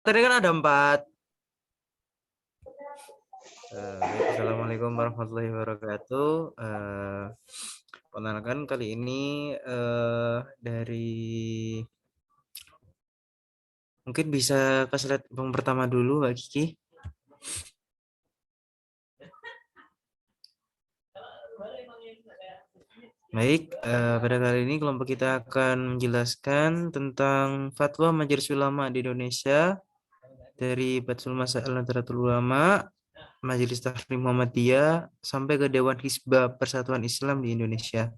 Tadi kan ada 4. Baik, Assalamualaikum warahmatullahi wabarakatuh. Perkenalkan kali ini dari mungkin bisa ke slide yang pertama dulu, Mbak Kiki. Baik, pada kali ini kelompok kita akan menjelaskan tentang fatwa Majelis Ulama di Indonesia dari Batul Masail Nahdlatul Ulama, Majelis Tahlim Muhammadiyah sampai ke Dewan Hizbah Persatuan Islam di Indonesia.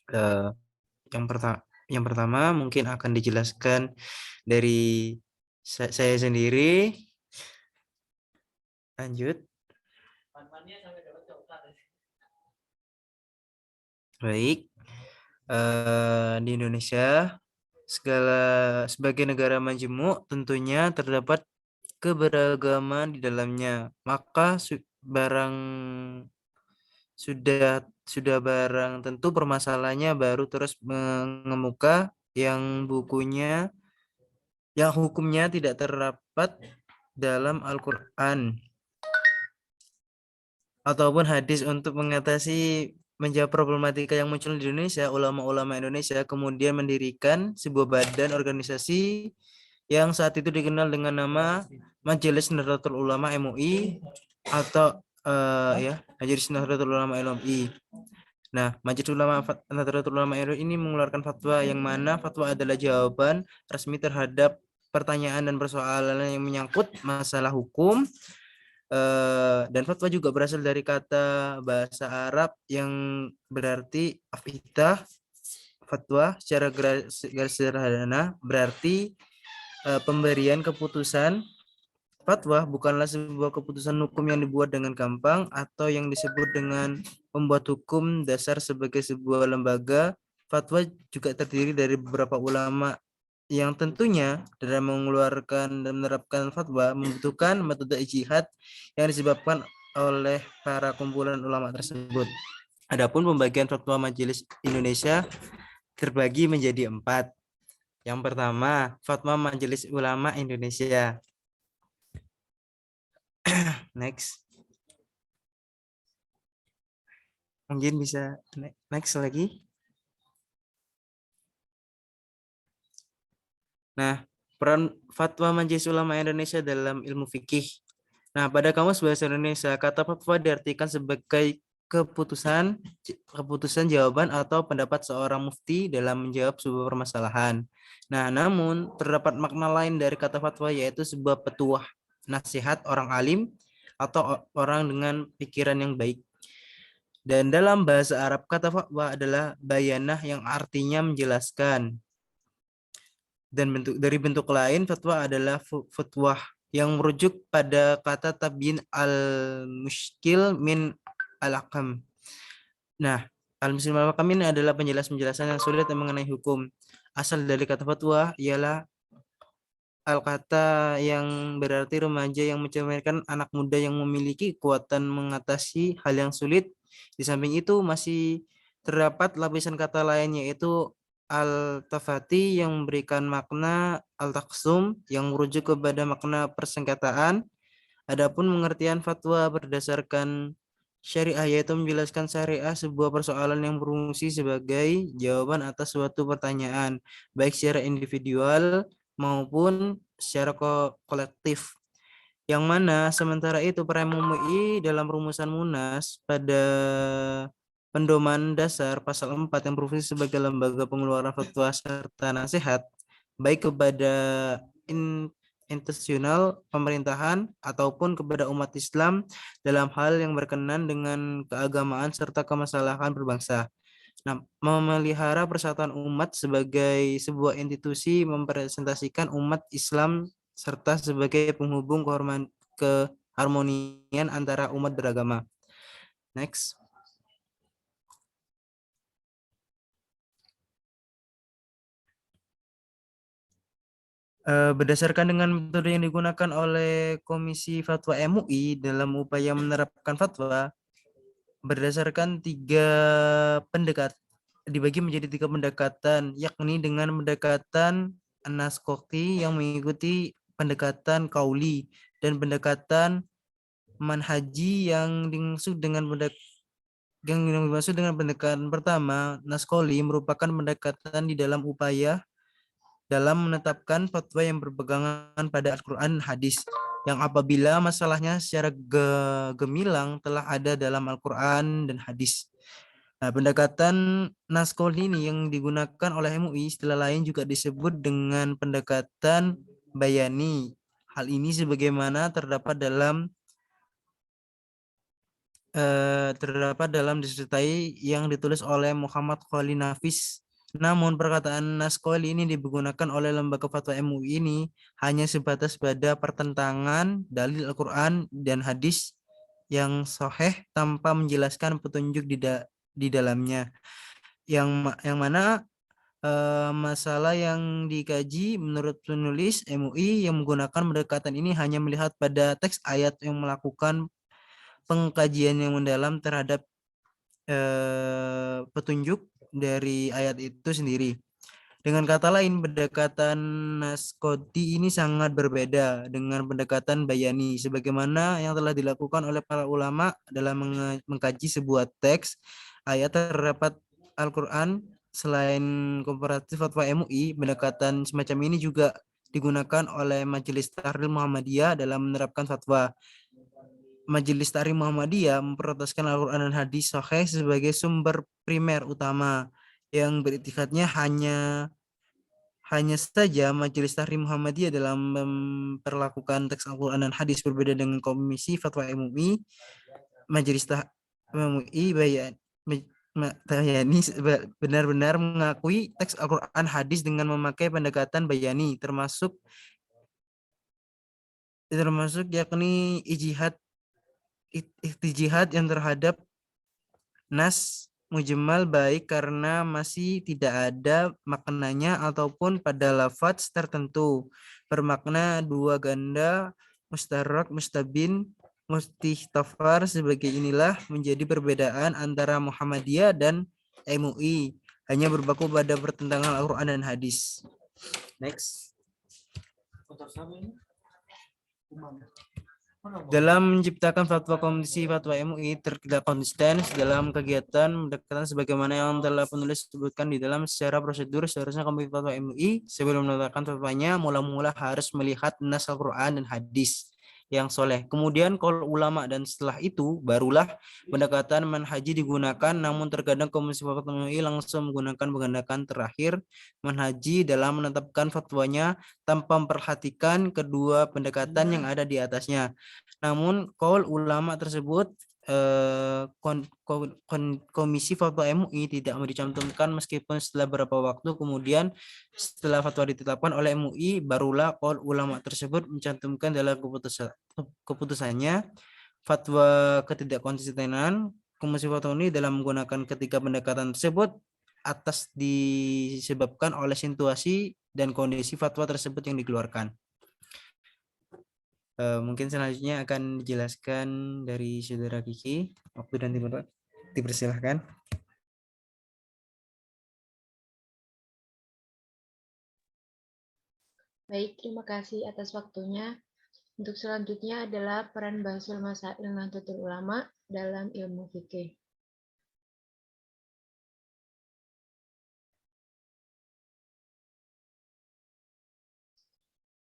Eh, yang pertama mungkin akan dijelaskan dari saya sendiri. Lanjut. Baik. Di Indonesia sebagai negara majemuk tentunya terdapat keberagaman di dalamnya. Maka barang sudah barang tentu permasalahannya baru terus mengemuka yang hukumnya tidak terdapat dalam Al-Qur'an ataupun hadis. Untuk menjawab problematika yang muncul di Indonesia, ulama-ulama Indonesia kemudian mendirikan sebuah badan organisasi yang saat itu dikenal dengan nama Majelis Nahdlatul Ulama MUI atau Majelis Nahdlatul Ulama MUI. Nah, Majelis Nahdlatul Ulama MUI ini mengeluarkan fatwa yang mana fatwa adalah jawaban resmi terhadap pertanyaan dan persoalan yang menyangkut masalah hukum. Dan fatwa juga berasal dari kata bahasa Arab yang berarti afidah. Fatwa secara garis sederhana berarti pemberian keputusan. Fatwa bukanlah sebuah keputusan hukum yang dibuat dengan gampang atau yang disebut dengan pembuat hukum dasar sebagai sebuah lembaga. Fatwa juga terdiri dari beberapa ulama yang tentunya dalam mengeluarkan dan menerapkan fatwa membutuhkan metode ijtihad yang disebabkan oleh para kumpulan ulama tersebut. Adapun pembagian fatwa Majelis Indonesia terbagi menjadi 4. Yang pertama, fatwa Majelis Ulama Indonesia. Next. Mungkin bisa next lagi. Nah, peran fatwa Majelis Ulama Indonesia dalam ilmu fikih. Nah, pada Kamus Bahasa Indonesia, kata fatwa diartikan sebagai keputusan jawaban atau pendapat seorang mufti dalam menjawab sebuah permasalahan. Nah, namun terdapat makna lain dari kata fatwa, yaitu sebuah petuah, nasihat orang alim atau orang dengan pikiran yang baik. Dan dalam bahasa Arab, kata fatwa adalah bayanah yang artinya menjelaskan. Dan dari bentuk lain, fatwa adalah fatwa yang merujuk pada kata tabyin al-mushkil min al-akam. Nah, al-mushkil min al-akam ini adalah penjelasan yang sulit mengenai hukum. Asal dari kata fatwa ialah al-kata yang berarti remaja yang mencerminkan anak muda yang memiliki kekuatan mengatasi hal yang sulit. Di samping itu masih terdapat lapisan kata lain, yaitu al-tafati yang memberikan makna al-taksum yang merujuk kepada makna persengketaan. Adapun pengertian fatwa berdasarkan syariah yaitu menjelaskan syariah sebuah persoalan yang berfungsi sebagai jawaban atas suatu pertanyaan, baik secara individual maupun secara kolektif. Yang mana sementara itu para MUI dalam rumusan Munas pada Pendoman Dasar Pasal 4 yang berfungsi sebagai lembaga pengeluaran fatwa serta nasihat baik kepada institusional pemerintahan ataupun kepada umat Islam dalam hal yang berkenan dengan keagamaan serta kemasalahan berbangsa. Nah, memelihara persatuan umat sebagai sebuah institusi mempresentasikan umat Islam serta sebagai penghubung keharmonian antara umat beragama. Next. Berdasarkan dengan metode yang digunakan oleh Komisi Fatwa MUI dalam upaya menerapkan fatwa, berdasarkan dibagi menjadi 3 pendekatan, yakni dengan pendekatan Naskoti yang mengikuti pendekatan kauli dan pendekatan manhaji. Yang dimaksud dengan pendekatan pertama, naskoli, merupakan pendekatan di dalam upaya dalam menetapkan fatwa yang berpegangan pada Al-Quran dan hadis, yang apabila masalahnya secara gemilang telah ada dalam Al-Quran dan hadis. Nah, pendekatan naskoli ini yang digunakan oleh MUI, istilah lain juga disebut dengan pendekatan bayani. Hal ini sebagaimana terdapat dalam disertai yang ditulis oleh Muhammad Khalil Nafis. Namun perkataan naskoli ini digunakan oleh lembaga fatwa MUI ini hanya sebatas pada pertentangan dalil Al-Quran dan hadis yang sahih tanpa menjelaskan petunjuk di dalamnya. Yang mana masalah yang dikaji menurut penulis MUI yang menggunakan pendekatan ini hanya melihat pada teks ayat yang melakukan pengkajian yang mendalam terhadap petunjuk dari ayat itu sendiri. Dengan kata lain, pendekatan naskoti ini sangat berbeda dengan pendekatan bayani, sebagaimana yang telah dilakukan oleh para ulama dalam mengkaji sebuah teks ayat terdapat Al-Quran. Selain komparatif fatwa MUI, pendekatan semacam ini juga digunakan oleh Majelis Tahrir Muhammadiyah dalam menerapkan fatwa. Majelis Tahrir Muhammadiyah memprioritaskan Al-Quran dan hadis sahih sebagai sumber primer utama yang beriktikadnya hanya saja Majelis Tahrir Muhammadiyah dalam memperlakukan teks Al-Quran dan hadis berbeda dengan Komisi Fatwa MUI. Majelis MUI Bayani benar-benar mengakui teks Al-Quran hadis dengan memakai pendekatan bayani, termasuk yakni ijtihad yang terhadap nas mujmal, baik karena masih tidak ada maknanya ataupun pada lafaz tertentu bermakna dua ganda, mustarak, mustabin, mustihtafar. Sebagai inilah menjadi perbedaan antara Muhammadiyah dan MUI, hanya berbaku pada pertentangan Al-Quran dan hadis. Next. Dalam menciptakan fatwa Komisi Fatwa MUI tidak konsisten dalam kegiatan pendekatan sebagaimana yang telah penulis sebutkan di dalam. Secara prosedur, seharusnya Komisi Fatwa MUI sebelum menetapkan fatwanya mula-mula harus melihat nas Al-Quran dan hadis yang soleh. Kemudian qaul ulama, dan setelah itu barulah pendekatan manhaji digunakan. Namun terkadang Komisi Fatwa MUI langsung menggunakan pendekatan terakhir manhaji dalam menetapkan fatwanya tanpa memperhatikan kedua pendekatan yang ada di atasnya. Namun qaul ulama tersebut Komisi Fatwa MUI tidak dicantumkan, meskipun setelah beberapa waktu kemudian setelah fatwa ditetapkan oleh MUI barulah qaul ulama tersebut mencantumkan dalam keputusannya. Fatwa ketidakkonsistenan Komisi Fatwa MUI dalam menggunakan ketiga pendekatan tersebut atas disebabkan oleh situasi dan kondisi fatwa tersebut yang dikeluarkan. Mungkin selanjutnya akan dijelaskan dari saudara Kiki. Waktu dan tempat dipersilahkan. Baik, terima kasih atas waktunya. Untuk selanjutnya adalah peran Bahsul Masail Nahdlatul Ulama dalam ilmu fikih.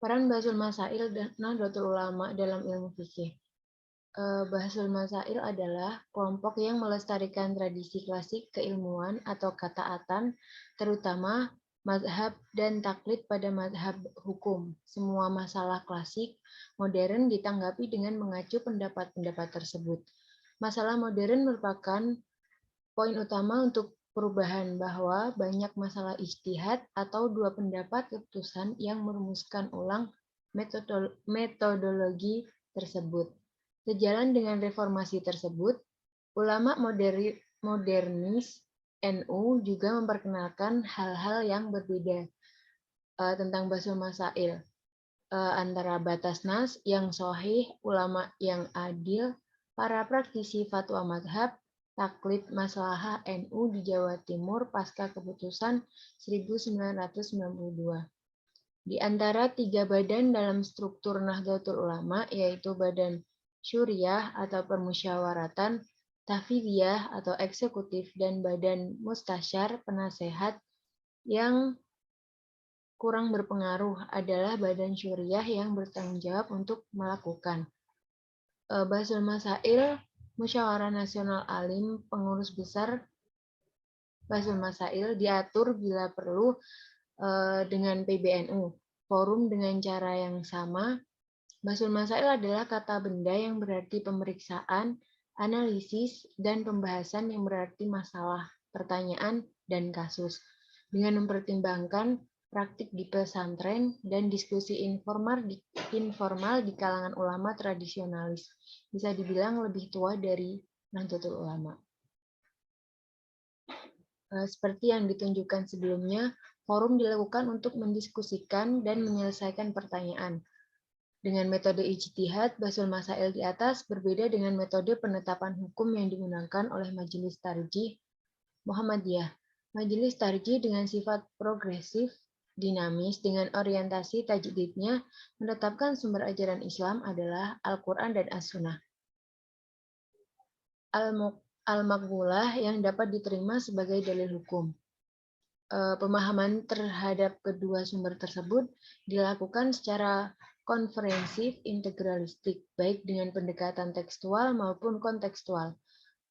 Peran Bahsul Masail dan Nahdlatul Ulama dalam ilmu fikih. Bahsul Masail adalah kelompok yang melestarikan tradisi klasik keilmuan atau kataatan, terutama mazhab dan taklid pada mazhab hukum. Semua masalah klasik modern ditanggapi dengan mengacu pendapat-pendapat tersebut. Masalah modern merupakan poin utama untuk perubahan, bahwa banyak masalah ijtihad atau dua pendapat keputusan yang merumuskan ulang metodologi tersebut. Sejalan dengan reformasi tersebut, ulama modernis NU juga memperkenalkan hal-hal yang berbeda tentang Bahsul Masail, antara batas nas yang sahih, ulama yang adil, para praktisi fatwa madhab, taklid maslahah NU di Jawa Timur pasca keputusan 1992. Di antara 3 badan dalam struktur Nahdlatul Ulama, yaitu Badan Syuriah atau Permusyawaratan, Tahfidziyah atau Eksekutif, dan Badan Mustasyar Penasehat, yang kurang berpengaruh adalah Badan Syuriah yang bertanggung jawab untuk melakukan. Bahasul Masail, Musyawarah Nasional Alim, pengurus besar Bahasul Masail diatur bila perlu dengan PBNU. Forum dengan cara yang sama. Bahasul Masail adalah kata benda yang berarti pemeriksaan, analisis, dan pembahasan yang berarti masalah, pertanyaan, dan kasus. Dengan mempertimbangkan praktik di pesantren dan diskusi informal di kalangan ulama tradisionalis. Bisa dibilang lebih tua dari Nahdlatul Ulama. Seperti yang ditunjukkan sebelumnya, forum dilakukan untuk mendiskusikan dan menyelesaikan pertanyaan. Dengan metode ijtihad, Bahasul Masail di atas berbeda dengan metode penetapan hukum yang digunakan oleh Majelis Tarjih Muhammadiyah. Majelis Tarjih dengan sifat progresif, dinamis, dengan orientasi tajdidnya menetapkan sumber ajaran Islam adalah Al-Quran dan As-Sunnah. Al-Maqbulah yang dapat diterima sebagai dalil hukum. Pemahaman terhadap kedua sumber tersebut dilakukan secara konferensif integralistik, baik dengan pendekatan tekstual maupun kontekstual.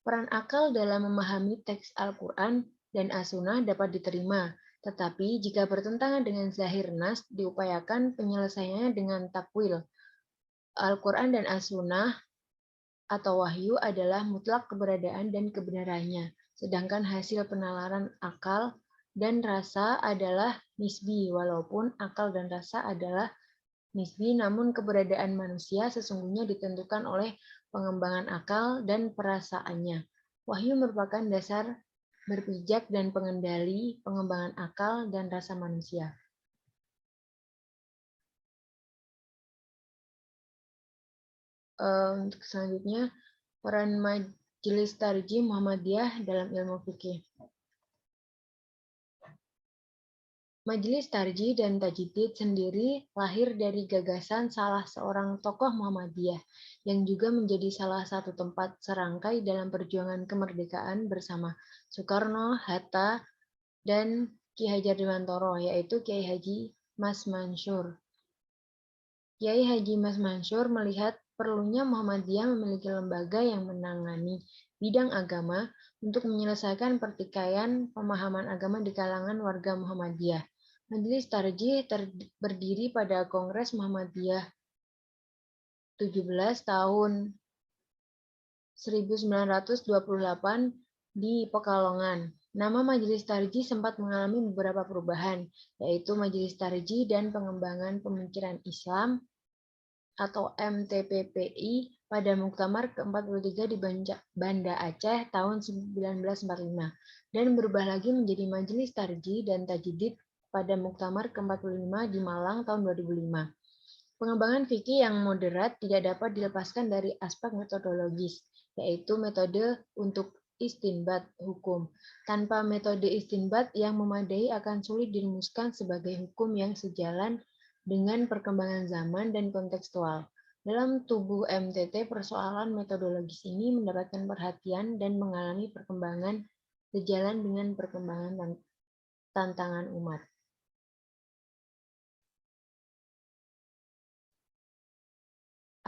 Peran akal dalam memahami teks Al-Quran dan As-Sunnah dapat diterima, tetapi jika bertentangan dengan zahir nas, diupayakan penyelesaiannya dengan takwil. Al-Quran dan As-Sunnah atau wahyu adalah mutlak keberadaan dan kebenarannya, sedangkan hasil penalaran akal dan rasa adalah nisbi, walaupun akal dan rasa adalah nisbi, namun keberadaan manusia sesungguhnya ditentukan oleh pengembangan akal dan perasaannya. Wahyu merupakan dasar berpijak dan pengendali pengembangan akal dan rasa manusia. Untuk selanjutnya, peran Majelis Tarjih Muhammadiyah dalam ilmu fikih. Majelis Tarjih dan Tajdid sendiri lahir dari gagasan salah seorang tokoh Muhammadiyah yang juga menjadi salah satu tempat serangkai dalam perjuangan kemerdekaan bersama Soekarno, Hatta, dan Ki Hajar Dewantara, yaitu Kiai Haji Mas Mansur. Kiai Haji Mas Mansur melihat perlunya Muhammadiyah memiliki lembaga yang menangani bidang agama untuk menyelesaikan pertikaian pemahaman agama di kalangan warga Muhammadiyah. Majelis Tarjih berdiri pada Kongres Muhammadiyah 17 tahun 1928 di Pekalongan. Nama Majelis Tarjih sempat mengalami beberapa perubahan, yaitu Majelis Tarjih dan Pengembangan Pemikiran Islam atau MTPPI pada Muktamar ke-43 di Banda Aceh tahun 1945 dan berubah lagi menjadi Majelis Tarjih dan Tajdid pada Muktamar ke-45 di Malang tahun 2005. Pengembangan fikih yang moderat tidak dapat dilepaskan dari aspek metodologis, yaitu metode untuk istinbat hukum. Tanpa metode istinbat yang memadai akan sulit dirumuskan sebagai hukum yang sejalan dengan perkembangan zaman dan kontekstual. Dalam tubuh MTT, persoalan metodologis ini mendapatkan perhatian dan mengalami perkembangan sejalan dengan perkembangan tantangan umat.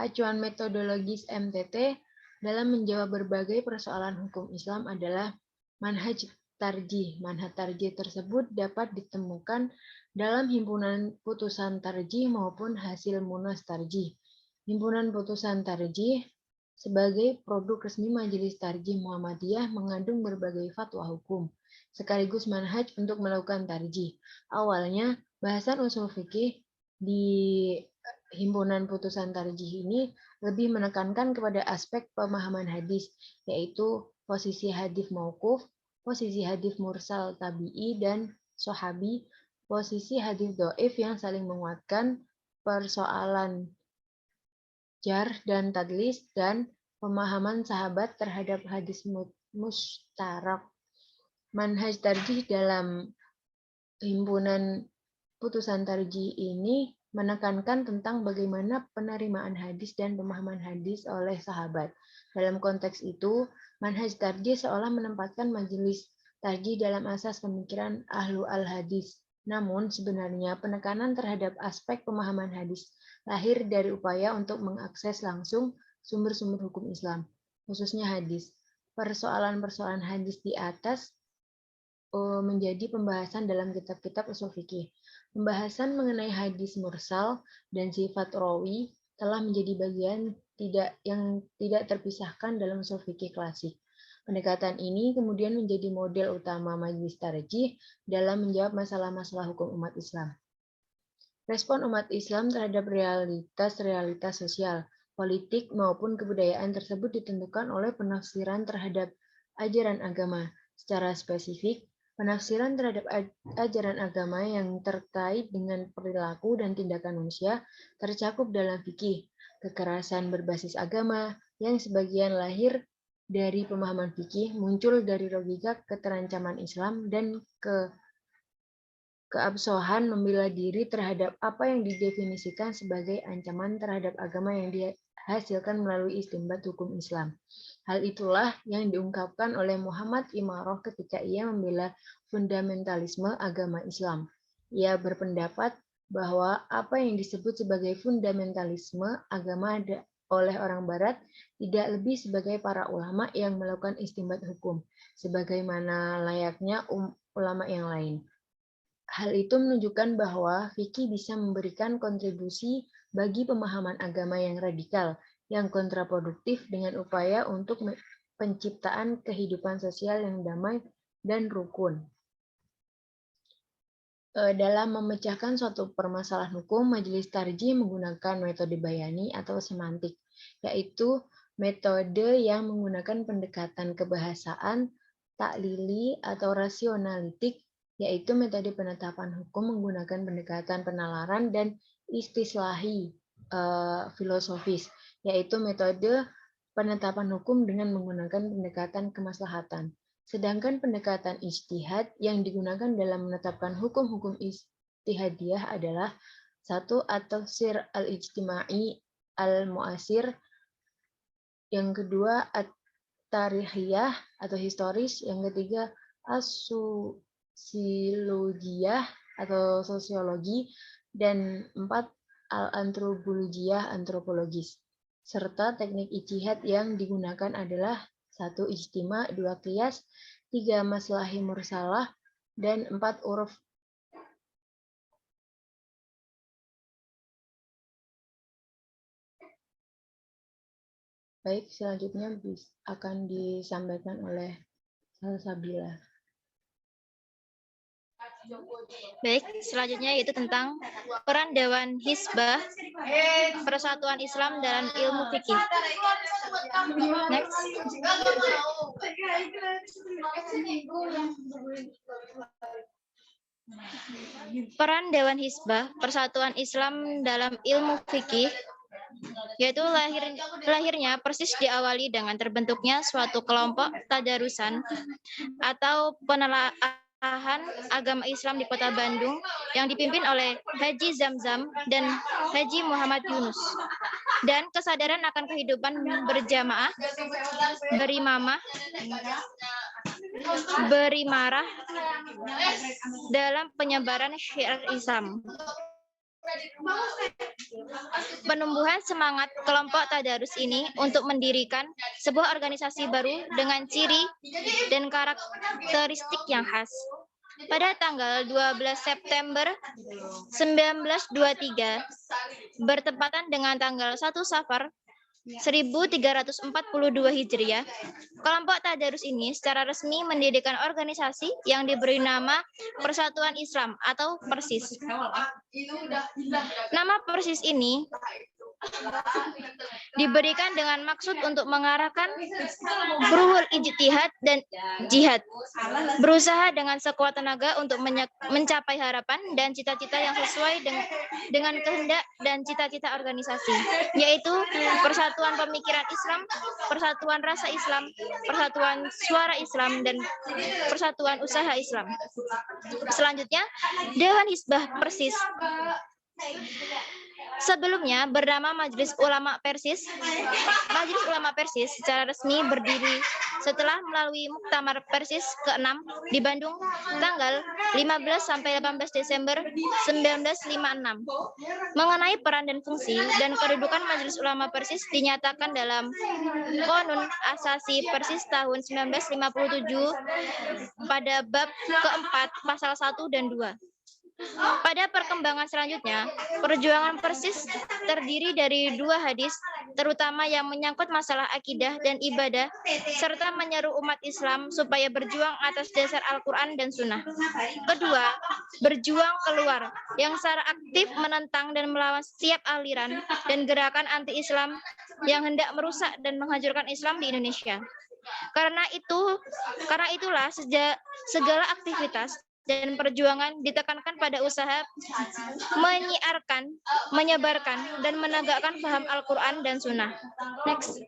Acuan metodologis MTT dalam menjawab berbagai persoalan hukum Islam adalah manhaj tarjih. Manhaj tarjih tersebut dapat ditemukan dalam himpunan putusan tarjih maupun hasil munas tarjih. Himpunan putusan tarjih sebagai produk resmi Majelis Tarjih Muhammadiyah mengandung berbagai fatwa hukum, sekaligus manhaj untuk melakukan tarjih. Awalnya, bahasan usul fikih di Himpunan Putusan Tarjih ini lebih menekankan kepada aspek pemahaman hadis, yaitu posisi hadis mauquf, posisi hadis mursal tabi'i dan sahabi, posisi hadis dhaif yang saling menguatkan, persoalan jar dan tadlis, dan pemahaman sahabat terhadap hadis mustarak. Manhaj tarjih dalam Himpunan putusan tarjih ini menekankan tentang bagaimana penerimaan hadis dan pemahaman hadis oleh sahabat. Dalam konteks itu, manhaj tarjih seolah menempatkan majelis tarjih dalam asas pemikiran ahlu al-hadis. Namun, sebenarnya penekanan terhadap aspek pemahaman hadis lahir dari upaya untuk mengakses langsung sumber-sumber hukum Islam, khususnya hadis. Persoalan-persoalan hadis di atas menjadi pembahasan dalam kitab-kitab usul fikih. Pembahasan mengenai hadis mursal dan sifat rawi telah menjadi bagian yang tidak terpisahkan dalam usul fikih klasik. Pendekatan ini kemudian menjadi model utama majelis tarjih dalam menjawab masalah-masalah hukum umat Islam. Respon umat Islam terhadap realitas-realitas sosial, politik, maupun kebudayaan tersebut ditentukan oleh penafsiran terhadap ajaran agama. Secara spesifik, penafsiran terhadap ajaran agama yang terkait dengan perilaku dan tindakan manusia tercakup dalam fikih. Kekerasan berbasis agama yang sebagian lahir dari pemahaman fikih muncul dari logika keterancaman Islam dan keabsahan membela diri terhadap apa yang didefinisikan sebagai ancaman terhadap agama yang dihasilkan melalui istinbat hukum Islam. Hal itulah yang diungkapkan oleh Muhammad Imaroh ketika ia membela fundamentalisme agama Islam. Ia berpendapat bahwa apa yang disebut sebagai fundamentalisme agama oleh orang Barat tidak lebih sebagai para ulama yang melakukan istinbat hukum, sebagaimana layaknya ulama yang lain. Hal itu menunjukkan bahwa fikih bisa memberikan kontribusi bagi pemahaman agama yang radikal, yang kontraproduktif dengan upaya untuk penciptaan kehidupan sosial yang damai dan rukun. Dalam memecahkan suatu permasalahan hukum, majelis tarjih menggunakan metode bayani atau semantik, yaitu metode yang menggunakan pendekatan kebahasaan, taklili atau rasionalitik, yaitu metode penetapan hukum menggunakan pendekatan penalaran dan istislahi filosofis, yaitu metode penetapan hukum dengan menggunakan pendekatan kemaslahatan. Sedangkan pendekatan ijtihad yang digunakan dalam menetapkan hukum-hukum ijtihadiyah adalah satu at-tafsir al-ijtima'i al-mu'asir, yang kedua at-tarihiyah atau historis, yang ketiga as-sosiologiyah atau sosiologi, dan 4 al-antropologiyah antropologis. Serta teknik ijtihad yang digunakan adalah 1 ijtima, 2 qiyas, 3 maslahi mursalah, dan 4 uruf. Baik, selanjutnya akan disampaikan oleh Salsabila. Baik, selanjutnya yaitu tentang peran Dewan Hizbah Persatuan Islam dalam ilmu fikih. Next. Peran Dewan Hizbah Persatuan Islam dalam ilmu fikih yaitu lahirnya persis diawali dengan terbentuknya suatu kelompok tadarusan atau penelaahan agama Islam di Kota Bandung yang dipimpin oleh Haji Zamzam dan Haji Muhammad Yunus, dan kesadaran akan kehidupan berjamaah, berimarah dalam penyebaran syiar Islam. Penumbuhan semangat kelompok tadarus ini untuk mendirikan sebuah organisasi baru dengan ciri dan karakteristik yang khas. Pada tanggal 12 September 1923, bertepatan dengan tanggal 1 Safar 1342 Hijriah, kelompok tadarus ini secara resmi mendirikan organisasi yang diberi nama Persatuan Islam atau Persis. Nama Persis ini diberikan dengan maksud untuk mengarahkan ruhul ijtihad dan jihad, berusaha dengan sekuat tenaga untuk mencapai harapan dan cita-cita yang sesuai dengan kehendak dan cita-cita organisasi, yaitu persatuan pemikiran Islam, persatuan rasa Islam, persatuan suara Islam, dan persatuan usaha Islam. Selanjutnya, Dewan Hizbah Persis. Sebelumnya bernama Majelis Ulama Persis. Majelis Ulama Persis secara resmi berdiri setelah melalui Muktamar Persis ke-6 di Bandung tanggal 15 sampai 18 Desember 1956. Mengenai peran dan fungsi dan kedudukan Majelis Ulama Persis dinyatakan dalam Qonun Asasi Persis tahun 1957 pada bab keempat pasal 1 dan 2. Pada perkembangan selanjutnya, perjuangan Persis terdiri dari 2 hadis, terutama yang menyangkut masalah akidah dan ibadah, serta menyeru umat Islam supaya berjuang atas dasar Al-Quran dan Sunnah. Kedua, berjuang keluar, yang secara aktif menentang dan melawan setiap aliran dan gerakan anti-Islam yang hendak merusak dan menghancurkan Islam di Indonesia. Karena itulah segala aktivitas dan perjuangan ditekankan pada usaha menyiarkan, menyebarkan, dan menegakkan paham Al-Quran dan Sunnah. Next.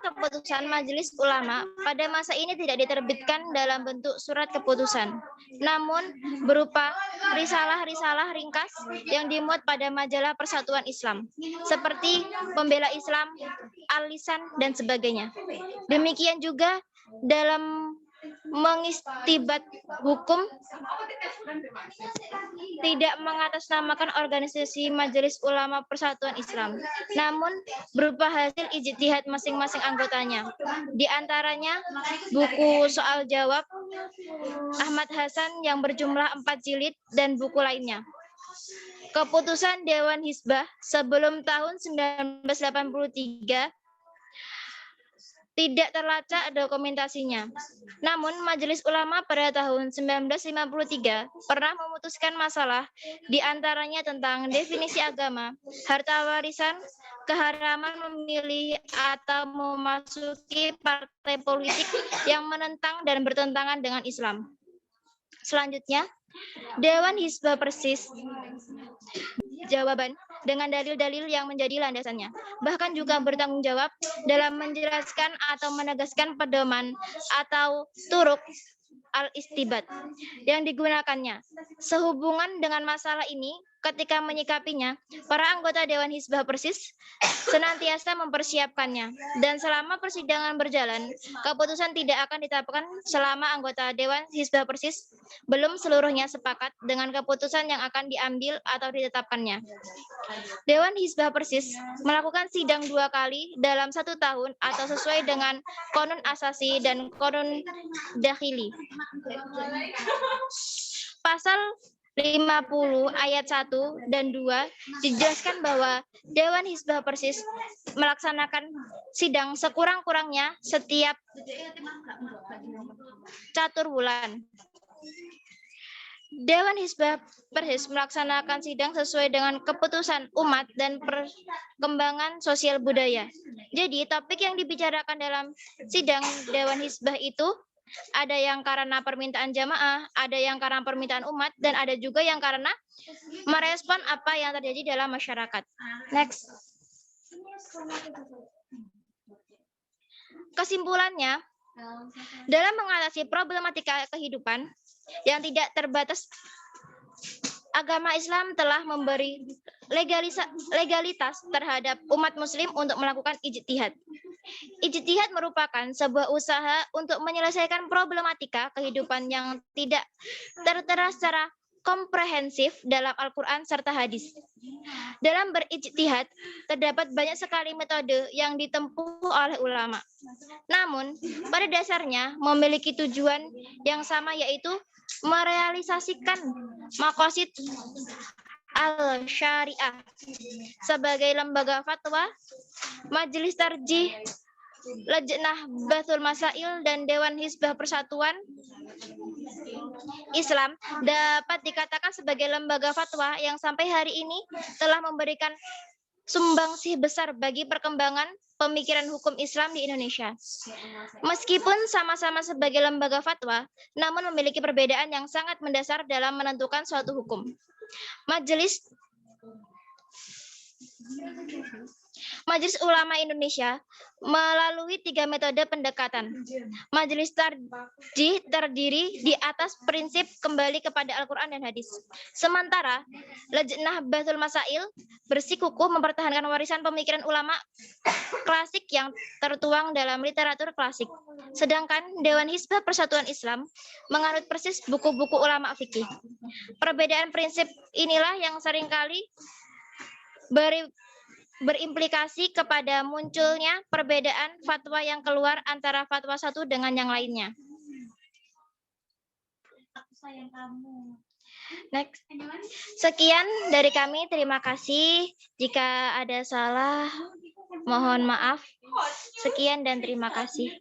Keputusan Majelis Ulama pada masa ini tidak diterbitkan dalam bentuk surat keputusan, namun berupa risalah-risalah ringkas yang dimuat pada majalah Persatuan Islam, seperti Pembela Islam, Al-Lisan, dan sebagainya. Demikian juga dalam mengistibat hukum tidak mengatasnamakan organisasi Majelis Ulama Persatuan Islam, namun berupa hasil ijtihad masing-masing anggotanya. Di antaranya buku soal jawab Ahmad Hasan yang berjumlah 4 jilid dan buku lainnya. Keputusan Dewan Hizbah sebelum tahun 1983 tidak terlacak dokumentasinya. Namun Majelis Ulama pada tahun 1953 pernah memutuskan masalah di antaranya tentang definisi agama, harta warisan, keharaman memilih atau memasuki partai politik yang menentang dan bertentangan dengan Islam. Selanjutnya, Dewan Hizbah Persis jawaban dengan dalil-dalil yang menjadi landasannya. Bahkan juga bertanggung jawab dalam menjelaskan atau menegaskan pedoman atau turuk al-istibat yang digunakannya. Sehubungan dengan masalah ini, ketika menyikapinya, para anggota Dewan Hizbah Persis senantiasa mempersiapkannya. Dan selama persidangan berjalan, keputusan tidak akan ditetapkan selama anggota Dewan Hizbah Persis belum seluruhnya sepakat dengan keputusan yang akan diambil atau ditetapkannya. Dewan Hizbah Persis melakukan sidang 2 kali dalam 1 tahun atau sesuai dengan Qonun Asasi dan Qonun Dakhili. Pasal 50 ayat 1 dan 2 dijelaskan bahwa Dewan Hizbah Persis melaksanakan sidang sekurang-kurangnya setiap catur bulan. Dewan Hizbah Persis melaksanakan sidang sesuai dengan keputusan umat dan perkembangan sosial budaya. Jadi topik yang dibicarakan dalam sidang Dewan Hizbah itu ada yang karena permintaan jamaah, ada yang karena permintaan umat, dan ada juga yang karena merespon apa yang terjadi dalam masyarakat. Next. Kesimpulannya, dalam mengatasi problematika kehidupan yang tidak terbatas, agama Islam telah memberi legalitas terhadap umat muslim untuk melakukan ijtihad. Ijtihad merupakan sebuah usaha untuk menyelesaikan problematika kehidupan yang tidak tertera secara komprehensif dalam Al-Quran serta hadis. Dalam berijtihad, terdapat banyak sekali metode yang ditempuh oleh ulama. Namun, pada dasarnya memiliki tujuan yang sama, yaitu merealisasikan maqasid al-syariah sebagai lembaga fatwa, Majelis Tarjih, Lajnah Bathul Masail, dan Dewan Hizbah Persatuan Islam dapat dikatakan sebagai lembaga fatwa yang sampai hari ini telah memberikan sumbangsih besar bagi perkembangan pemikiran hukum Islam di Indonesia. Meskipun sama-sama sebagai lembaga fatwa, namun memiliki perbedaan yang sangat mendasar dalam menentukan suatu hukum. Majelis Ulama Indonesia melalui 3 metode pendekatan. Majelis Tarjih terdiri di atas prinsip kembali kepada Al-Quran dan Hadis. Sementara Lajnah Bahsul Masail bersikukuh mempertahankan warisan pemikiran ulama klasik yang tertuang dalam literatur klasik. Sedangkan Dewan Hizbah Persatuan Islam menganut persis buku-buku ulama fikih. Perbedaan prinsip inilah yang seringkali berimplikasi kepada munculnya perbedaan fatwa yang keluar antara fatwa satu dengan yang lainnya. Next. Sekian dari kami, terima kasih. Jika ada salah, mohon maaf. Sekian dan terima kasih.